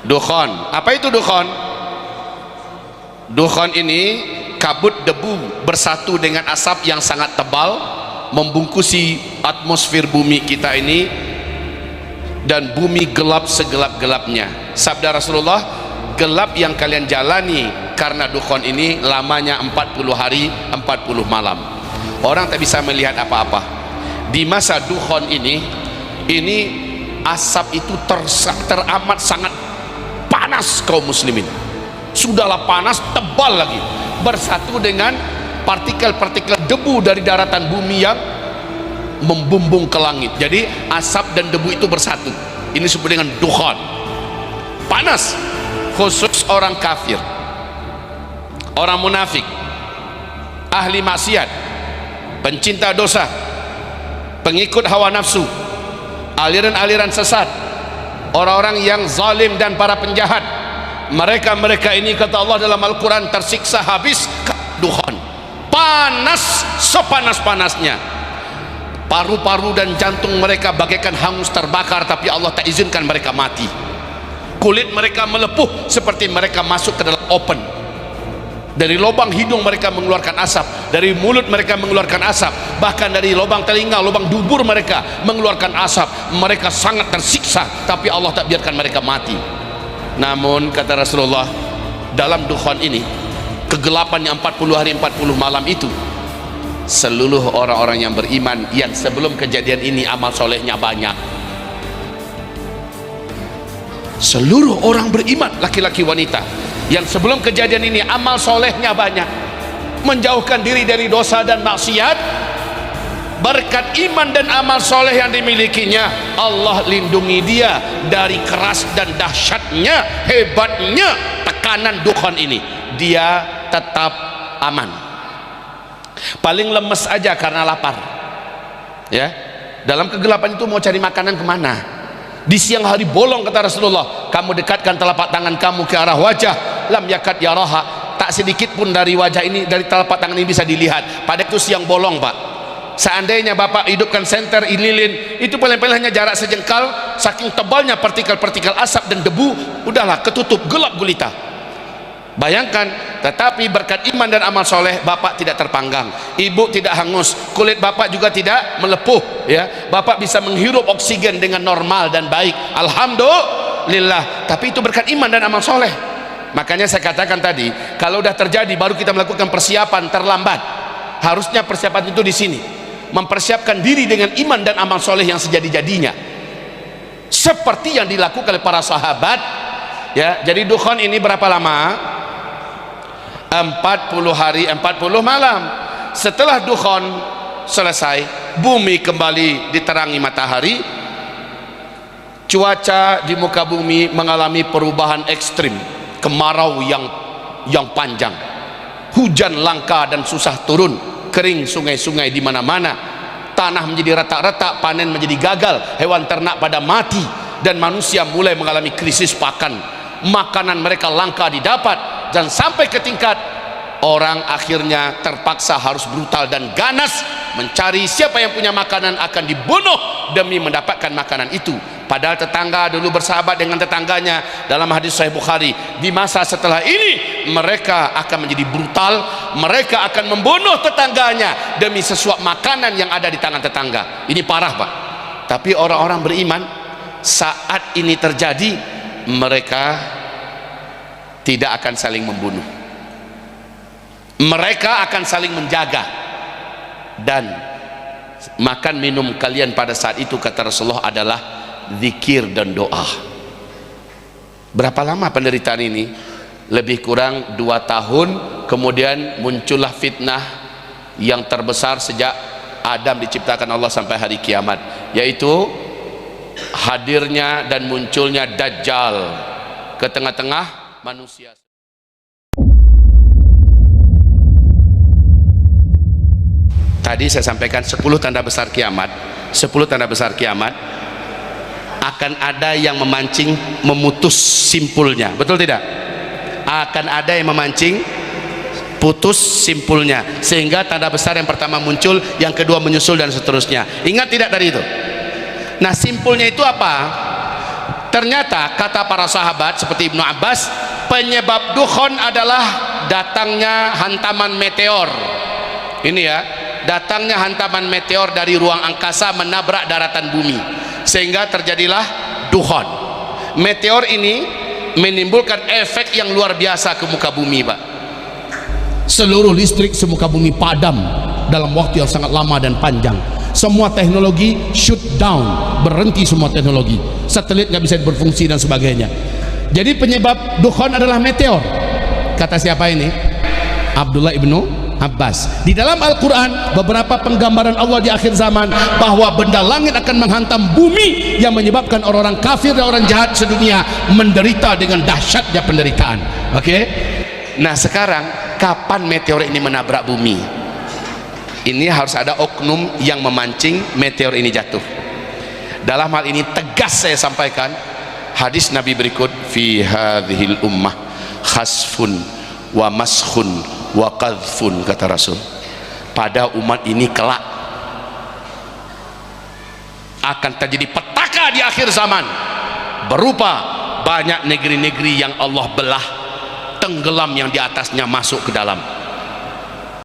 Dukhon. Apa itu dukhon? Dukhon ini kabut debu bersatu dengan asap yang sangat tebal membungkusi atmosfer bumi kita ini, dan bumi gelap segelap-gelapnya. Sabda Rasulullah, gelap yang kalian jalani karena dukhon ini lamanya 40 hari 40 malam. Orang tak bisa melihat apa-apa. Di masa dukhon ini asap itu teramat sangat panas kaum muslimin. Sudahlah panas, tebal lagi, bersatu dengan partikel-partikel debu dari daratan bumi yang membumbung ke langit. Jadi asap dan debu itu bersatu. Ini disebut dengan dukhon. Panas. Khusus orang kafir, orang munafik, ahli maksiat, pencinta dosa, pengikut hawa nafsu, aliran-aliran sesat, orang-orang yang zalim dan para penjahat, mereka ini kata Allah dalam Al-Quran tersiksa habis dukhon. Panas sepanas-panasnya, paru-paru dan jantung mereka bagaikan hangus terbakar, tapi Allah tak izinkan mereka mati. Kulit mereka melepuh seperti mereka masuk ke dalam oven. Dari lubang hidung mereka mengeluarkan asap, dari mulut mereka mengeluarkan asap, bahkan dari lubang telinga, lubang dubur mereka mengeluarkan asap. Mereka sangat tersiksa, tapi Allah tak biarkan mereka mati. Namun kata Rasulullah, dalam dukhon ini, kegelapan yang 40 hari 40 malam itu, seluruh orang-orang yang beriman yang sebelum kejadian ini amal solehnya banyak, seluruh orang beriman, laki-laki wanita, yang sebelum kejadian ini amal solehnya banyak, menjauhkan diri dari dosa dan maksiat, berkat iman dan amal soleh yang dimilikinya, Allah lindungi dia dari keras dan dahsyatnya, hebatnya tekanan dukhon ini. Dia tetap aman. Paling lemes aja karena lapar, ya. Dalam kegelapan itu mau cari makanan kemana? Di siang hari bolong kata Rasulullah, kamu dekatkan telapak tangan kamu ke arah wajah, lam yakad yaraha, tak sedikit pun dari wajah ini, dari telapak tangan ini bisa dilihat. Pada itu siang bolong, Pak. Seandainya Bapak hidupkan senter lilin, itu paling-paling hanya jarak sejengkal, saking tebalnya partikel-partikel asap dan debu, udahlah ketutup, gelap gulita. Bayangkan, tetapi berkat iman dan amal soleh, Bapak tidak terpanggang, Ibu tidak hangus, kulit Bapak juga tidak melepuh, ya. Bapak bisa menghirup oksigen dengan normal dan baik, alhamdulillah. Tapi itu berkat iman dan amal soleh. Makanya saya katakan tadi, kalau udah terjadi baru kita melakukan persiapan, terlambat. Harusnya persiapan itu di sini, mempersiapkan diri dengan iman dan amal soleh yang sejadi-jadinya, seperti yang dilakukan oleh para sahabat, ya. Jadi dukhon ini berapa lama? 40 hari 40 malam. Setelah dukhon selesai, bumi kembali diterangi matahari, cuaca di muka bumi mengalami perubahan ekstrim, kemarau yang panjang, hujan langka dan susah turun, kering sungai-sungai di mana-mana, tanah menjadi retak-retak, panen menjadi gagal, hewan ternak pada mati, dan manusia mulai mengalami krisis pakan. Makanan mereka langka didapat, dan sampai ke tingkat orang akhirnya terpaksa harus brutal dan ganas mencari siapa yang punya makanan akan dibunuh demi mendapatkan makanan itu. Padahal tetangga dulu bersahabat dengan tetangganya. Dalam hadis Sahih Bukhari, di masa setelah ini mereka akan menjadi brutal, mereka akan membunuh tetangganya demi sesuap makanan yang ada di tangan tetangga. Ini parah, Pak. Tapi orang-orang beriman saat ini terjadi, mereka tidak akan saling membunuh, mereka akan saling menjaga, dan makan minum kalian pada saat itu kata Rasulullah adalah zikir dan doa. Berapa lama penderitaan ini? Lebih kurang 2 tahun. Kemudian muncullah fitnah yang terbesar sejak Adam diciptakan Allah sampai hari kiamat, yaitu hadirnya dan munculnya Dajjal ke tengah-tengah manusia. Tadi saya sampaikan 10 tanda besar kiamat. 10 tanda besar kiamat akan ada yang memancing memutus simpulnya, betul tidak? Akan ada yang memancing putus simpulnya, sehingga tanda besar yang pertama muncul, yang kedua menyusul, dan seterusnya. Ingat tidak dari itu? Nah, simpulnya itu apa? Ternyata kata para sahabat seperti Ibnu Abbas, penyebab dukhon adalah datangnya hantaman meteor. Ini ya, datangnya hantaman meteor dari ruang angkasa menabrak daratan bumi, sehingga terjadilah dukhon. Meteor ini menimbulkan efek yang luar biasa ke muka bumi, Pak. Seluruh listrik semuka bumi padam dalam waktu yang sangat lama dan panjang. Semua teknologi shut down, berhenti semua teknologi, satelit nggak bisa berfungsi dan sebagainya. Jadi penyebab dukhon adalah meteor. Kata siapa ini? Abdullah ibnu Abbas. Di dalam Al-Quran beberapa penggambaran Allah di akhir zaman bahwa benda langit akan menghantam bumi yang menyebabkan orang-orang kafir dan orang jahat sedunia menderita dengan dahsyatnya penderitaan. Oke? Nah sekarang kapan meteor ini menabrak bumi? Ini harus ada oknum yang memancing meteor ini jatuh. Dalam hal ini tegas saya sampaikan hadis Nabi berikut, fi hadhil ummah khasfun wa maskhun wa qadhfun, kata Rasul. Pada umat ini kelak akan terjadi petaka di akhir zaman, berupa banyak negeri-negeri yang Allah belah, tenggelam yang di atasnya masuk ke dalam.